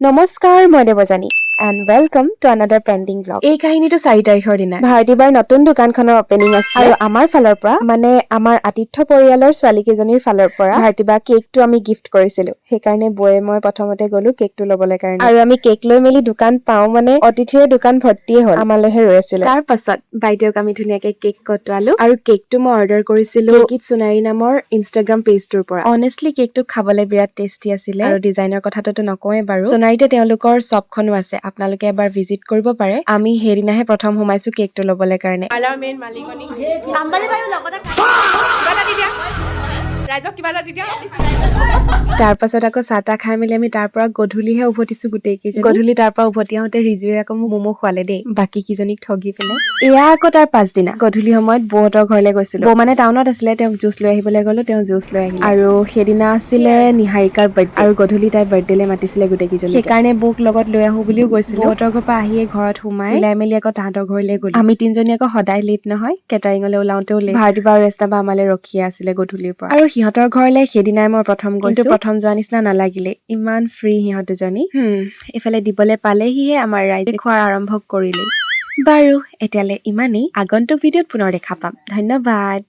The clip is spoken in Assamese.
নমস্কাৰ মই Devjani and welcome to another pending vlog. এই কাহিনীটো 4 তাৰিখৰ দিনা ভাৰতীবাৰ নতুন দোকানখনৰ ওপেনিং আছিল আৰু আমাৰ ফালৰ পৰা মানে আমাৰ আতিথ্য পৰিয়ালৰ ছোৱালীকেইজনীৰ ফালৰ পৰা ভাৰতীবা কেকটো আমি গিফ্ট কৰিছিলো সেইকাৰণে বয়ে মই প্ৰথমতে গলো কেকটো ল'বলৈ কাৰণে আৰু আমি কেক লৈ মেলি দোকান পাও মানে অতিথিৰ দোকান ভৰ্তিয়ে হ'ল আমালৈহে ৰৈ আছিল তাৰ পাছত বাইদেউক আমি ধুনীয়াকৈ কেক কটালো আৰু কেকটো মই অৰ্ডাৰ কৰিছিলো কেকিত সোণাৰী নামৰ ইনষ্টাগ্ৰাম পেজটোৰ পৰা অনেষ্টলি কেকটো খাবলৈ বিৰাট টেষ্টি আছিলে আৰু ডিজাইনৰ কথাটো নকওঁৱে বাৰু সোণাৰীতে তেওঁলোকৰ শ্বপখনো আছে আপোনালোকে এবাৰ ভিজিট কৰিব পাৰে আমি হেৰিনাহে প্ৰথম সোমাইছো কেকটো ল'বলৈ কাৰণে পাৰ্লাৰ মেইন মালিকনী কামবালি বাৰু লগতে কিবা এটা দি দিয়া ৰাইজক কিবা এটা দি দিয়া তাৰ পাছত আকৌ চাহ খাই মেলি আমি তাৰ পৰা গধূলিহে উভতিছো গোটেই কেইজন গধূলি তাৰ পৰা উভতি আহোঁতে ৰিজুৱে আকৌ মোক ম'ম' খোৱালে দেই বাকী কেইজনীক ঠগি পেলাই এয়া আকৌ তাৰ পাছদিনা গধূলি সময়ত বৌহঁতৰ ঘৰলৈ গৈছিলো বৌ মানে টাউনত আছিলে তেওঁক জুচ লৈ আহিবলৈ গ'লো তেওঁ জুচ লৈ আহিলে আৰু সেইদিনা আছিলে নিহাৰিকাৰ বাৰ্থডে আৰু গধূলি তাই বাৰ্থডেলৈ মাতিছিলে গোটেই কেইজনী সেইকাৰণে বৌক লগত লৈ আহো বুলিও গৈছিলো বৌহঁতৰ ঘৰৰ পৰা আহিয়ে ঘৰত সোমাই মিলাই মেলি আকৌ তাহাঁতৰ ঘৰলৈ গ'লো আমি তিনজনী আকৌ সদায় লেট নহয় কেটাৰিঙলৈ ওলাওঁতেও লেট ভাৰতীবা আৰু ৰেষ্টাবা আমালৈ ৰখিয়ে আছিলে গধূলিৰ পৰা আৰু সিহঁতৰ ঘৰলৈ সেইদিনাই মই প্ৰথম গৈছো প্ৰথম যোৱা নিচিনা নালাগিলে ইমান ফ্ৰী সিহঁত দুজনী এইফালে দিবলৈ পালেহিহে আমাৰ ৰাইজে খোৱা আৰম্ভ কৰিলে বাৰু এতিয়ালৈ ইমানেই আগন্তুক ভিডিঅ'ত পুনৰ দেখা পাম ধন্যবাদ।